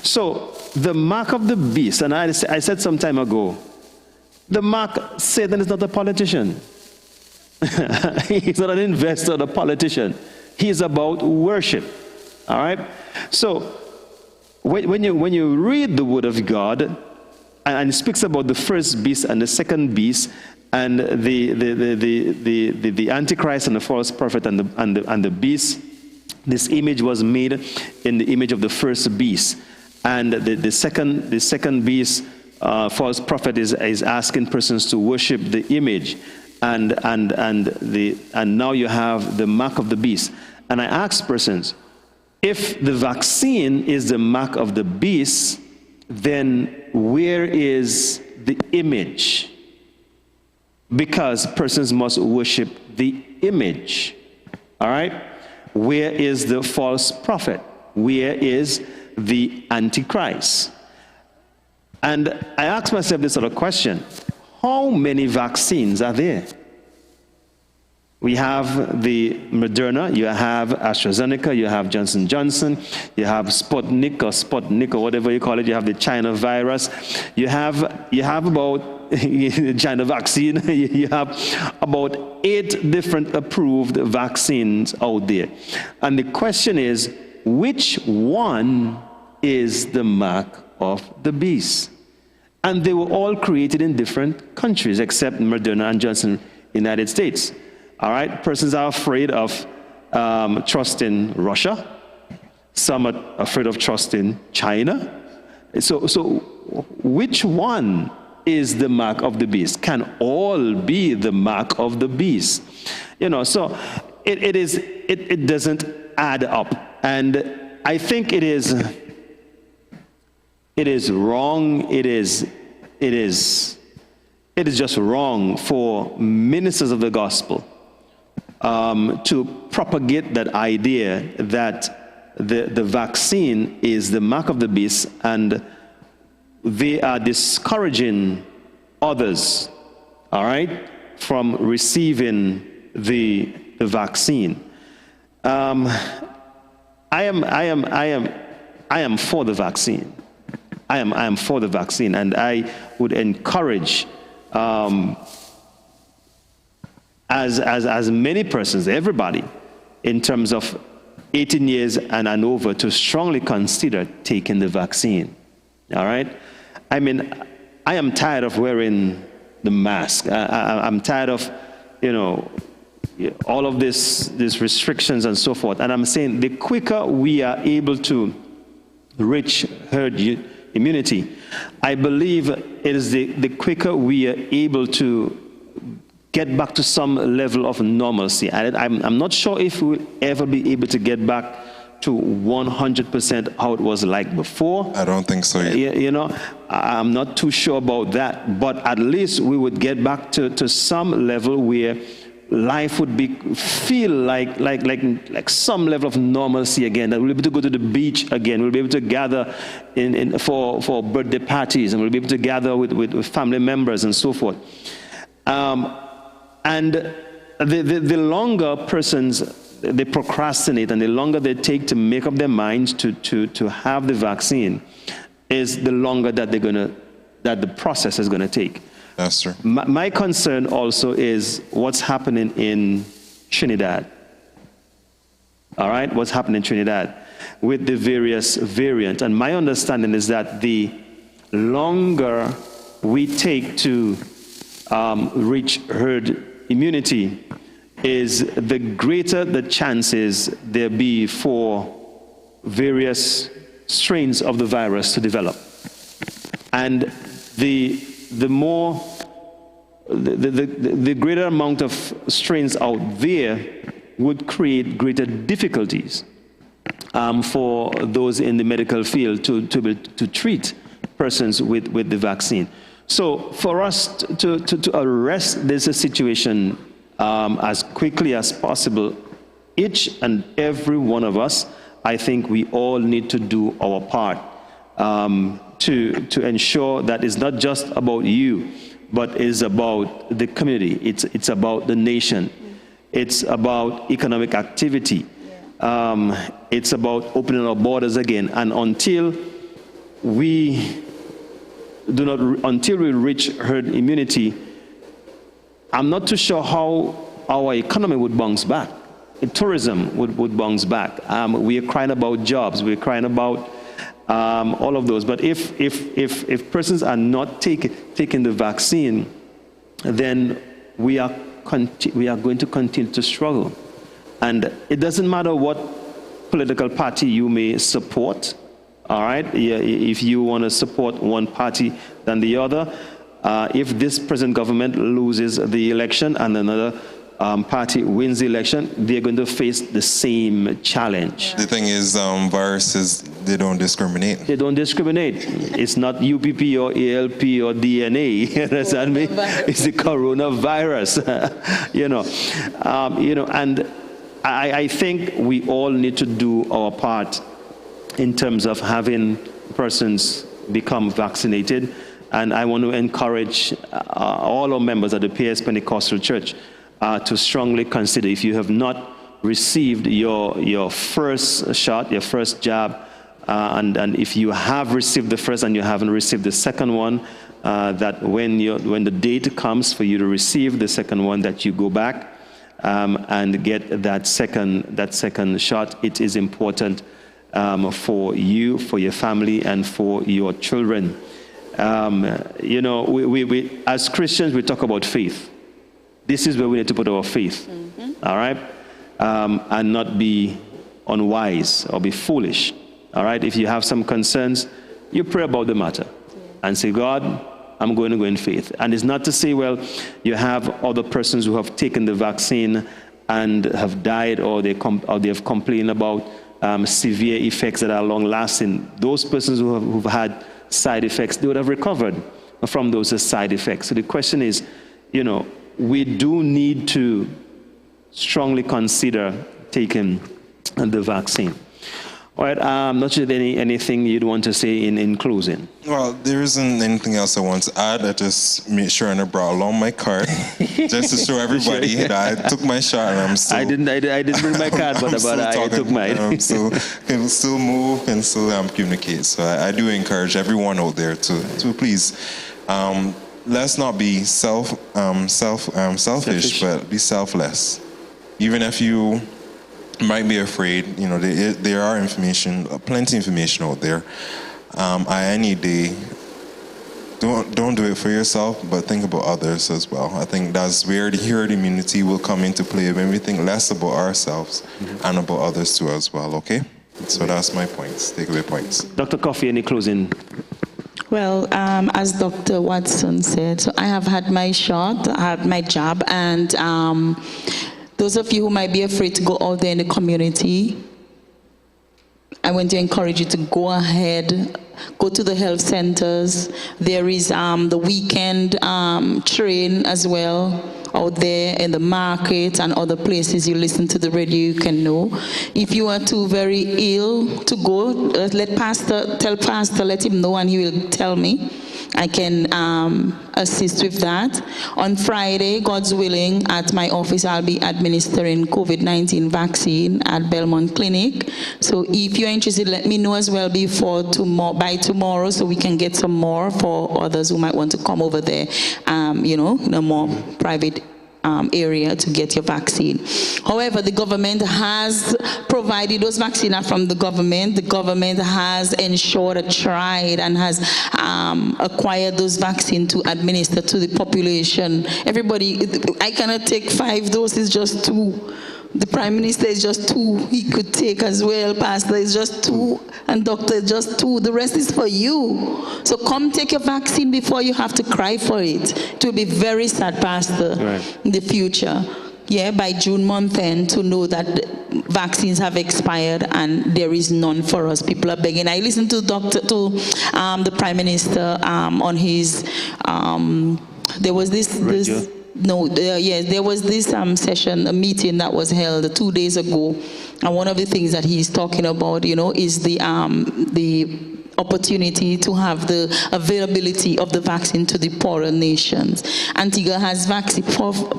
So the mark of the beast, and I said some time ago, Satan is not a politician. He's not an investor or a politician. He's about worship. All right? So when you read the Word of God, and it speaks about the first beast and the second beast, and the Antichrist and the false prophet and the beast, this image was made in the image of the first beast, and the second beast, false prophet, is asking persons to worship the image, and now you have the mark of the beast. And I ask persons, if the vaccine is the mark of the beast, then where is the image? Because persons must worship the image. All right? Where is the false prophet? Where is the Antichrist? And I ask myself this other question: how many vaccines are there? We have the Moderna, you have AstraZeneca, you have Johnson & Johnson, you have Sputnik or whatever you call it, you have the China virus, you have about the China vaccine, you have about 8 different approved vaccines out there. And the question is, which one is the mark of the beast? And they were all created in different countries, except Moderna and Johnson, United States. All right, persons are afraid of trusting Russia. Some are afraid of trusting China. So which one is the mark of the beast? Can all be the mark of the beast? So it doesn't add up. And I think it is wrong. It is just wrong for ministers of the gospel to propagate that idea that the vaccine is the mark of the beast, and they are discouraging others, all right, from receiving the vaccine. I am for the vaccine. I am for the vaccine, and I would encourage as many persons, everybody, in terms of 18 years and over, to strongly consider taking the vaccine. All right? I mean, I am tired of wearing the mask. I'm tired of, all of these restrictions and so forth. And I'm saying the quicker we are able to reach herd immunity, I believe it is the quicker we are able to get back to some level of normalcy. I'm not sure if we'll ever be able to get back to 100% how it was like before. I don't think so. I'm not too sure about that, but at least we would get back to some level where life would feel like some level of normalcy again, that we'll be able to go to the beach again, we'll be able to gather for birthday parties, and we'll be able to gather with family members and so forth. And the longer persons they procrastinate and the longer they take to make up their minds to have the vaccine, is the longer that the process is going to take. That's true. My concern also is what's happening in Trinidad. All right, what's happening in Trinidad with the various variants. And my understanding is that the longer we take to reach herd immunity, is the greater the chances there be for various strains of the virus to develop. And the greater amount of strains out there would create greater difficulties for those in the medical field to treat persons with the vaccine. So for us to arrest this situation as quickly as possible, each and every one of us, I think we all need to do our part to ensure that it's not just about you, but it's about the community. It's about the nation. It's about economic activity. It's about opening our borders again. And until we reach herd immunity, I'm not too sure how our economy would bounce back. Tourism would bounce back. We are crying about jobs. We're crying about all of those. But if persons are not taking the vaccine, then we are going to continue to struggle. And it doesn't matter what political party you may support. All right, if you want to support one party than the other, if this present government loses the election and another party wins the election, they're going to face the same challenge. The thing is, viruses, they don't discriminate. They don't discriminate. It's not UPP or ALP or DNA. You understand me? It's the coronavirus. And I think we all need to do our part in terms of having persons become vaccinated. And I want to encourage all our members at the PS Pentecostal Church to strongly consider, if you have not received your first shot, your first jab, and if you have received the first and you haven't received the second one, that when the date comes for you to receive the second one, that you go back and get that second shot. It is important for you, for your family, and for your children. We as Christians, we talk about faith. This is where we need to put our faith, all right? And not be unwise or be foolish, all right? If you have some concerns, you pray about the matter and say, God, I'm going to go in faith. And it's not to say, well, you have other persons who have taken the vaccine and have died, or they have complained about severe effects that are long-lasting, those persons who've had side effects, they would have recovered from those side effects. So the question is, we do need to strongly consider taking the vaccine. All right, not sure anything you'd want to say in closing. Well, there isn't anything else I want to add. I just made sure and I brought along my card just to show everybody that I took my shot and I'm still... I didn't bring my card, but I took mine. So can still move and still communicate. So I do encourage everyone out there to please, let's not be selfish, but be selfless. Even if you might be afraid, there are plenty of information out there. Any day, don't do it for yourself, but think about others as well. I think that's where the herd immunity will come into play when we think less about ourselves and about others too as well, okay? So that's my points, takeaway points. Dr. Coffey, any closing? Well, as Dr. Watson said, so I have had my shot, I had my jab, and those of you who might be afraid to go out there in the community, I want to encourage you to go ahead, go to the health centers. There is the weekend train as well out there in the market and other places. You listen to the radio, you can know. If you are too very ill to go, tell Pastor, let him know and he will tell me. I can assist with that. On Friday, God's willing, at my office, I'll be administering COVID-19 vaccine at Belmont Clinic. So if you're interested, let me know as well by tomorrow, so we can get some more for others who might want to come over there, in a more private area to get your vaccine. However, the government has provided those vaccines from the government. The government has ensured, tried, and has acquired those vaccines to administer to the population. Everybody, I cannot take 5 doses, just 2. The Prime Minister is just 2. He could take as well. Pastor is just 2. And Doctor is just 2. The rest is for you. So come take your vaccine before you have to cry for it. It will be very sad, Pastor, in the future. Yeah, by June month end, to know that vaccines have expired and there is none for us. People are begging. I listened to the Prime Minister on his. There was this. No, there was this session, a meeting that was held 2 days ago, and one of the things that he's talking about, is the opportunity to have the availability of the vaccine to the poorer nations. Antigua has vaccine.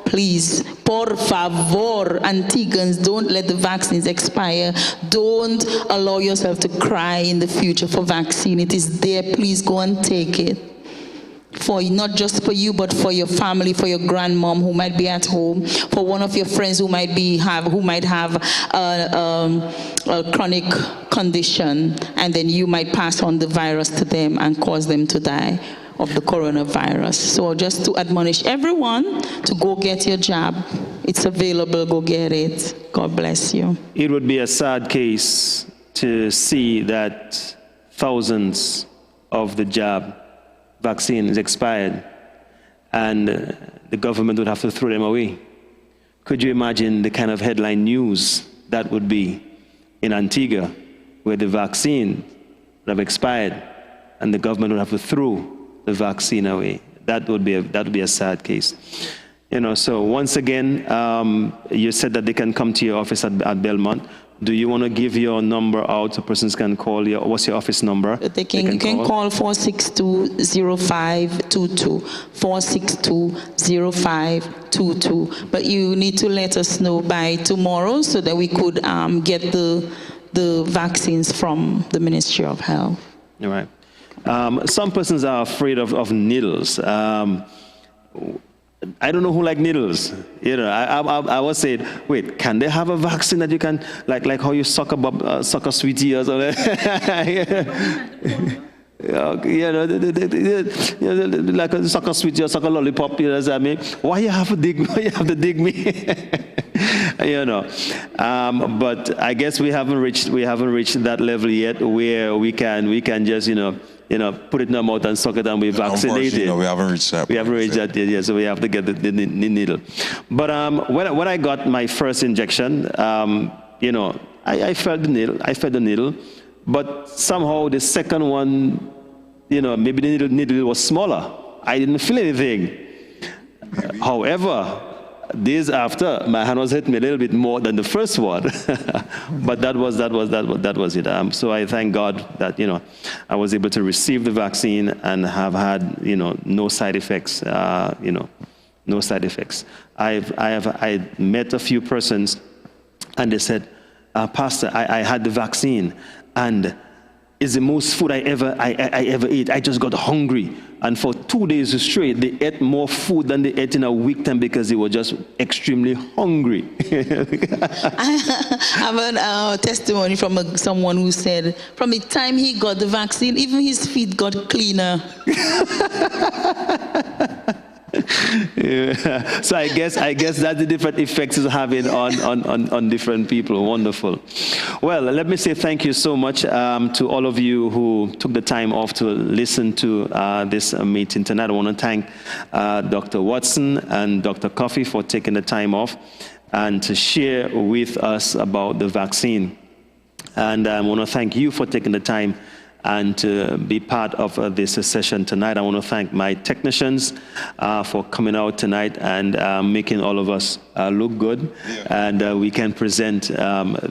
Please, por favor, Antiguans, don't let the vaccines expire. Don't allow yourself to cry in the future for vaccine. It is there. Please go and take it. For not just for you, but for your family, for your grandmom who might be at home, for one of your friends who might have a chronic condition, and then you might pass on the virus to them and cause them to die of the coronavirus. So just to admonish everyone to go get your jab. It's available, go get it. God bless you. It would be a sad case to see that thousands of the jab vaccine is expired and the government would have to throw them away. Could you imagine the kind of headline news that would be in Antigua, where the vaccine would have expired and the government would have to throw the vaccine away? That would be a sad case. So once again, you said that they can come to your office at Belmont. Do you want to give your number out so persons can call you? What's your office number? You can call 462-0522, 462-0522. But you need to let us know by tomorrow so that we could get the vaccines from the Ministry of Health. All right. Some persons are afraid of needles. I don't know who like needles. I was saying, wait, can they have a vaccine that you can, like how you suck a sweetie or something? Like a suck a sweetie or suck a lollipop. You know what I mean? Why you have to dig me? Why you have to dig me? But I guess we haven't reached that level yet where we can just put it in our mouth and suck it and be vaccinated. No, we haven't reached that. We haven't reached that yet, yeah, so we have to get the needle. But when I got my first injection, I felt the needle, but somehow the second one, maybe the needle was smaller. I didn't feel anything. However, days after, my hand was hitting me a little bit more than the first one, but that was it. So I thank God that I was able to receive the vaccine and have had no side effects. No side effects. I met a few persons, and they said, Pastor, I had the vaccine, and it's the most food I ever ate. I just got hungry. And for 2 days straight, they ate more food than they ate in a week time because they were just extremely hungry. I have a testimony from someone who said, from the time he got the vaccine, even his feet got cleaner. Yeah. So I guess that's the different effects it's having on different people. Wonderful. Well, let me say thank you so much to all of you who took the time off to listen to this meeting tonight. I want to thank Dr. Watson and Dr. Coffey for taking the time off and to share with us about the vaccine. And I want to thank you for taking the time and to be part of this session tonight. I want to thank my technicians for coming out tonight and making all of us look good. Yeah. And we can present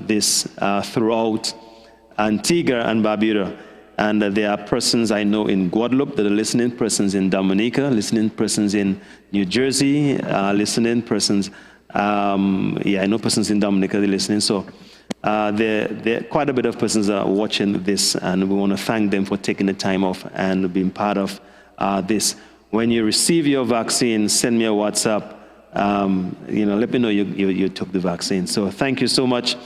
this throughout Antigua and Barbuda. And there are persons I know in Guadeloupe that are listening, persons in Dominica, listening, persons in New Jersey, listening, persons, I know persons in Dominica, they're listening. So there quite a bit of persons are watching this, and we want to thank them for taking the time off and being part of this. When you receive your vaccine, send me a WhatsApp. Let me know you took the vaccine. So thank you so much,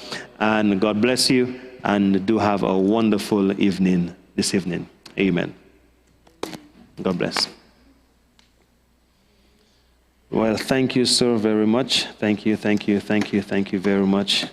and God bless you, and do have a wonderful evening this evening. Amen. God bless. Well, thank you so very much. Thank you very much.